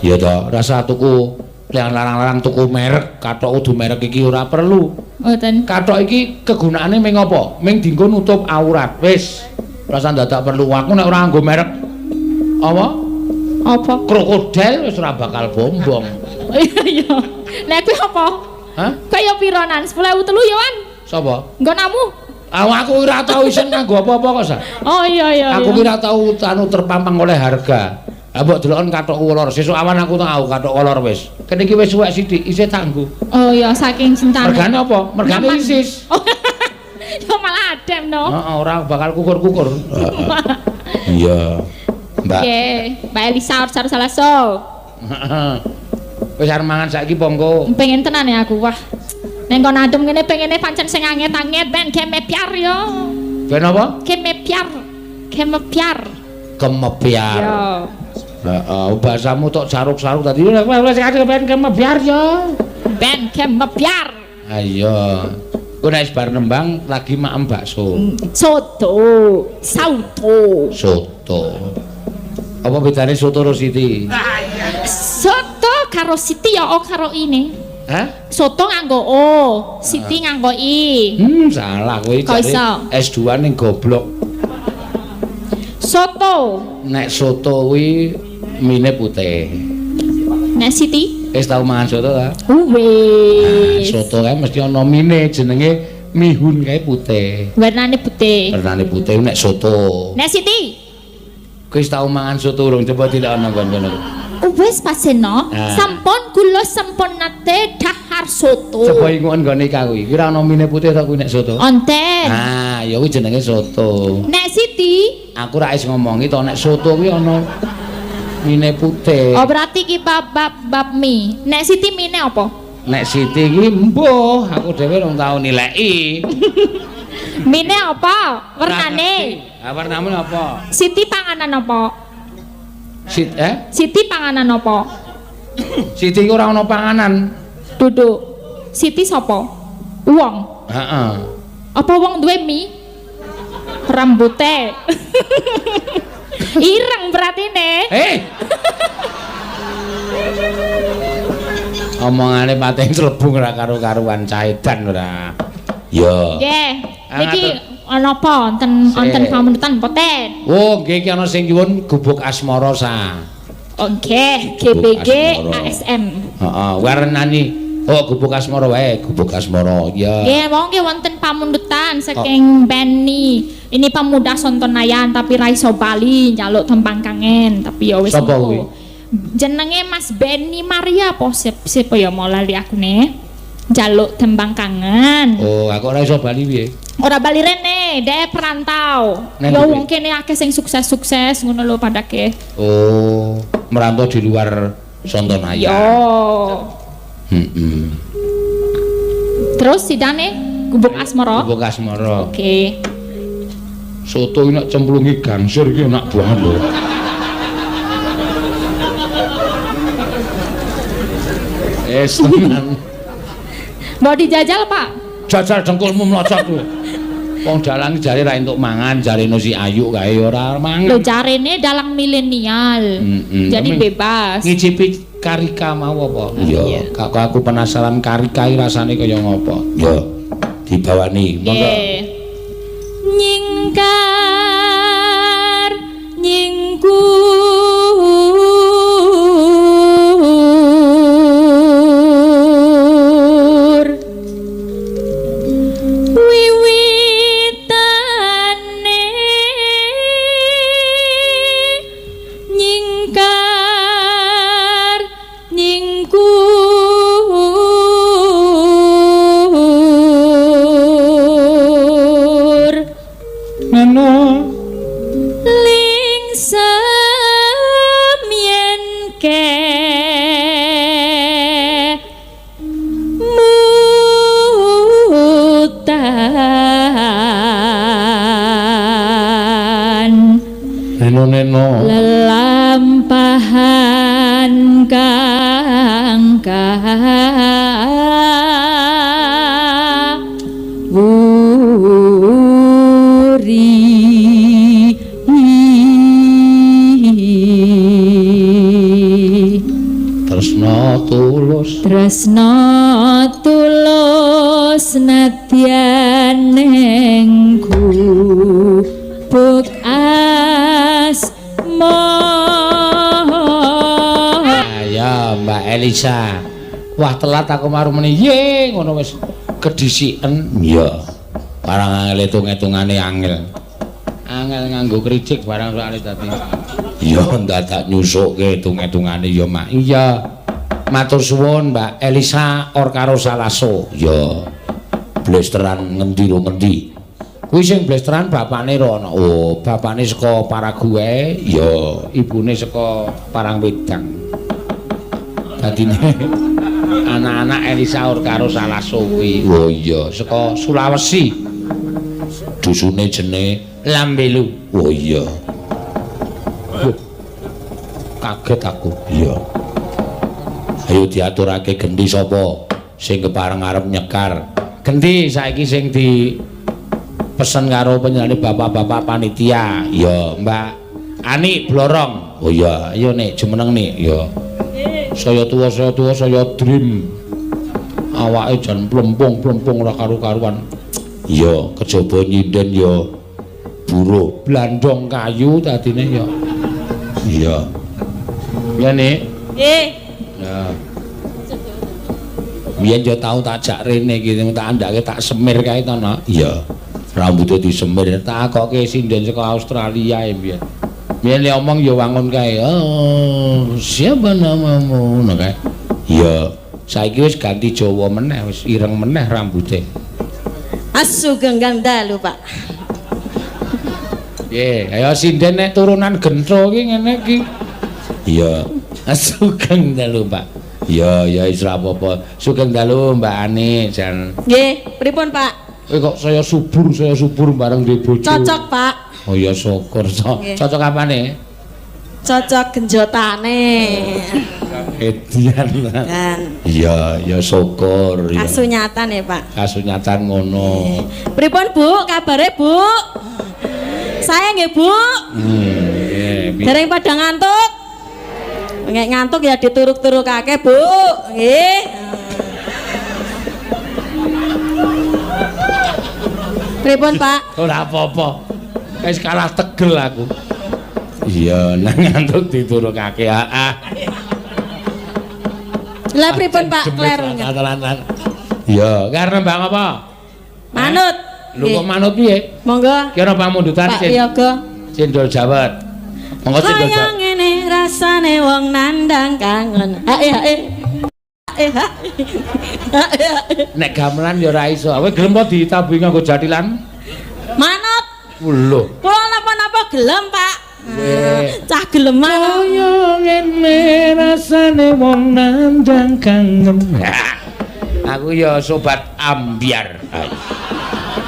S1: Ya to, rasa tuku yang larang-larang tuku merek, kathok kudu merek iki ora perlu.
S6: Ngoten.
S1: Kathok iki kegunaane ming apa? Ming dienggo nutup aurat. Wis. Rasa dadak perlu aku nek ora nggo merek apa?
S6: Apa?
S1: Krokodil wis ora bakal bombong.
S6: Iya. Nek kuwi apa?
S1: Hah?
S6: Kaya pironan 10.000 telu ya, Wan?
S1: Sapa?
S6: Nggonamu?
S1: Aku ora tau isen kanggo apa-apa kok, Sa.
S6: Oh iya.
S1: Aku kira tau anu terpampang oleh harga. Lah mbok delokon kathok kolor, sesuk awan aku tau kathok kolor wis. Kene iki wis suwek sithik, isih tangguh.
S6: Oh iya, saking cintane.
S1: Mergane apa? Mergane
S6: Nyaman.
S1: isis.
S6: Oh, ya malah adem no.
S1: Heeh, ora bakal kukur-kukur. Iya. Mbak.
S6: Oke, Mbak Elisa harus salaso.
S1: Wis arep mangan saiki pongko.
S6: Pengen tenan ya aku, wah. Neng kon adem ngene pengene pancen sing anget-anget ben kemepiar yo.
S1: Ben apa?
S6: Kemepiar.
S1: Kemepiar.
S6: Yo.
S1: Heeh, bahasamu tok saruk-saruk tadi. Wis ben kemepiar yo.
S6: Ben kemepiar.
S1: Ayo. Ku nek bar nembang lagi maem bakso.
S6: Soto, sauto.
S1: Soto. Apa bedane soto karo Siti?
S6: Soto karo Siti ya o karo ini.
S1: Hah?
S6: Soto nganggo O, Siti nganggo I.
S1: Salah kowe
S6: Kok iso?
S1: S2 ning goblok.
S6: Soto.
S1: Nek soto kuwi mine putih.
S6: Nek Siti?
S1: Wis tau mangan soto ta?
S6: Wis.
S1: Soto kae mesti ana mine jenenge mihun kae putih.
S6: Warnane putih.
S1: Warnane putih nek soto.
S6: Nek Siti?
S1: Kowe wis tau mangan soto urung coba tidak ana kono.
S6: Wis paseno.
S1: Ah.
S6: Sampun kula sampun nate dahar soto.
S1: Coba ingon nggone ka kuwi. Kira ana mine putih ta kuwi nek soto?
S6: Onten.
S1: Ah, ya kuwi jenenge soto.
S6: Nek Siti?
S1: Aku ra wis ngomongi to nek soto kuwi ana mine putih.
S6: Oh berarti ki bab mie. Nek Siti mine apa?
S1: Nek Siti iki mbuh, aku dhewe rong tau nilai.
S6: Mine apa? Warnane.
S1: Ah, warnane apa?
S6: Siti panganan apa? Siti panganan apa?
S1: Siti ora ana panganan.
S6: Duduk. Siti sapa? Wong.
S1: Heeh.
S6: Apa wong duwe mie? Rambute. Ireng berarti ne.
S1: Omongane pating celebung ora karo-karuan caedan ora. Ya.
S6: Nggih. Niki ana apa wonten pamundutan poten?
S1: Oh, nggih iki ana sing nyuwun gubuk asmara sa.
S6: Oke, GBG ASM.
S1: Heeh, warnani. Oh, gubuk asmara wae, gubuk asmara. Ya.
S6: Nggih, monggo wonten pamundutan saking Benny. Ini pemuda Sontonayan tapi ra iso bali njaluk tembang kangen, tapi ya wis
S1: Sapa kuwi?
S6: Jenenge Mas Benny Maria apa siapa ya mau lali aku ne. Njaluk tembang kangen.
S1: Oh, aku ora iso bali piye?
S6: Ora bali rene, dhek perantau.
S1: Neng
S6: Ya
S1: ndi?
S6: wong kene akeh sing sukses-sukses ngono lho padake.
S1: Oh, merantau di luar Sontonayan.
S6: Yo.
S1: Heeh.
S6: Terus sidane gubuk asmara.
S1: Gubuk asmara.
S6: Oke.
S1: Soto ini nak cemplungi gangsir iki enak banget lho. Tenan.
S6: Mau dijajal, Pak?
S1: Jajal dengkulmu mlocot kuwi. Wong dalang jare ra entuk mangan, jarene si Ayu kae ora mangan.
S6: Lo jarene dalang milenial. Jadi
S1: Tapi
S6: bebas.
S1: ngicipi karika mau apa? Iya. Kak aku penasaran karika iki rasane kaya ngopo? Ya. Dibawani. Monggo.
S6: Nggih. Nyingkar nyingkur wiwitane nyingkar nyingkur
S1: Ngono.
S6: lingsem yen ke mutan
S1: Neno-neno.
S6: lelampahan kang wuri
S1: Tresna tulus.
S6: tresna tulus nadyan ning gubuk asmara.
S1: Ya, Mbak Elisa. Wah, telat aku maru meni. Ye, ngono wis kedisiken. Iya. Barang angel hitung-hitungane angel. Angel nganggo kricik barang soalé dadi. Iya, dadak nyusukke hitung-hitungane ya, Mak. Iya. Matur suwun, Mbak Elisa or karo Salaso. Ya. Blesteran ngendi ro ngendi? Kuwi sing blesteran bapane rono. Oh, bapane saka Paraguay, ya ibune saka Parangwedang. Dadine anak-anak Elisa or karo Salaso kuwi. Oh iya, saka Sulawesi. Dusune jenenge Lambelu. Oh iya. Kaget aku. Iya. Ayo diaturake gendi sapa sing kepareng arep nyekar. Gendi saiki sing di pesen karo penyanyi bapak-bapak panitia. Ya, Mbak Ani Blorong. Oh iya, ayo nek jumeneng nek ya. Saya tua saya dream. Awake jan plempung-plempung ora karu-karuan. Iya, kejaba nyinden ya buruh blandong kayu tadine ya. Iya. Ya, Nek.
S5: Nggih.
S1: Ya. Biyen yo tau tak jak rene iki tak andake tak semir kae to, Nak. Iya. Rambutnya disemir tak koke sinden saka Australia ya biyen. Biyen le omong ya wangun kae. Oh, siapa namamu? Ngono kae. Iya. Saiki wis ganti Jawa meneh, wis ireng meneh rambutnya.
S5: Asu genggang dalu, Pak.
S1: Nggih, ayo sinden nek turunan gentro iki ngene iki. Iya. Sugeng dalu, Pak. Ya, ya wis ora apa-apa. Sugeng dalu, Mbak Ani, jan.
S5: Nggih, pripun, Pak?
S1: Kok saya subur bareng di bojo.
S5: Cocok, Pak.
S1: Oh iya syukur. Cocok apane?
S5: Cocok genjotane.
S1: Edian.
S5: Kan.
S1: Iya, ya syukur. Ya.
S5: Kasunyatan ya, Pak.
S1: Kasunyatan ngono.
S5: Pripun, Bu? Kabare, Bu? Saya nggih, Bu.
S1: Nggih.
S5: Dereng pada ngantuk? Nggak ngantuk ya dituruk-turukake, Bu. Nggih. Pripun, Pak?
S2: Ora apa-apa. Wis kalah tegel aku. Iya, nang ngantuk diturukake. Heeh.
S5: Lah pripun, Pak? Kler.
S2: Iya, karena Mbak apa?
S5: Manut.
S2: Lho kok manut piye?
S5: Monggo.
S2: Kira pamundutan
S5: Pak Yoga.
S2: cendol jawet. Monggo cendol
S5: Kaya
S2: jawet.
S5: ngene rasane wong nandang kangen. Hae.
S2: Nek gamelan ya ora iso. Kowe gelem apa ditabuhi nganggo jatilan?
S5: Manut.
S2: Lho.
S5: Kula napa-napa gelem, Pak.
S2: Weh.
S5: Cah geleman.
S2: Kaya ngene rasane wong nandang kangen. Aku ya sobat ambiar.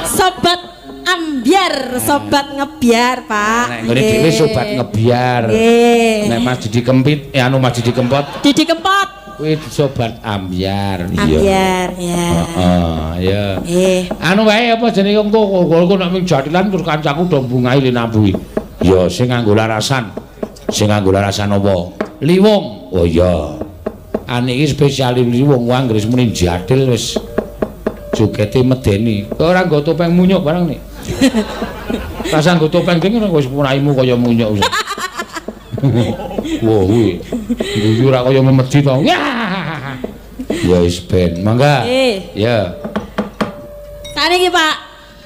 S5: Sobat ambiar, sobat ngebiar, Pak.
S2: Nek ngene dhewe sobat ngebiar.
S5: Nggih.
S2: Nek Mas Didi Kempit, anu Mas Didi Kempot,
S5: Didi Kempot.
S2: kuwi sobat ambiar.
S5: Ambiar, ya.
S2: Heeh, ya.
S5: Nggih.
S2: Anu wae apa jenenge engko nek ming jatilan terus kancaku do bungai linambuhi. Ya sing nganggo larasan. Sing nganggo larasan apa? Liwung. Oh iya. Ane iki spesial liwung wong Inggris muni jatil wis jogete medeni. Kowe ora nggo topeng munyuk barang nih. Rasa nggo topeng ding wis punaimu kaya munyuk. Wah, kuwi. Guyu ora kaya memedi to. Ya wis ben. Mangga. Ya.
S5: Saniki, Pak.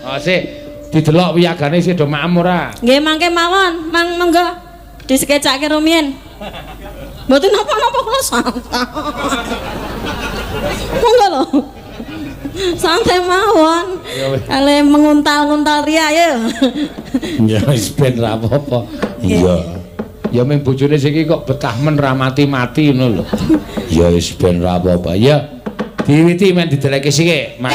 S2: Oh, sik. Didelok wiyagane sik do maem ora?
S5: Nggih, mangke mawon. Monggo. Diskecake rumiyin. Mboten napa-napa kula santai. Monggo lho. Santai mawon. Kale menguntal-nguntal ria ya.
S2: Ya wis ben ra apa-apa. Iya. Ya ming bojone siki kok betah men ra mati-mati ngono lho. Ya wis ben ra apa-apa. Ya. Diwiwiti men dideleke sik, Mas.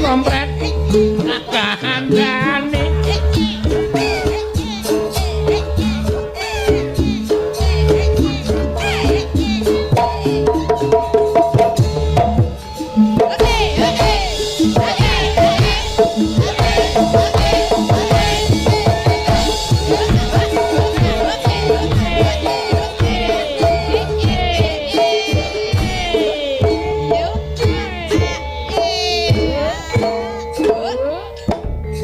S2: Kompret.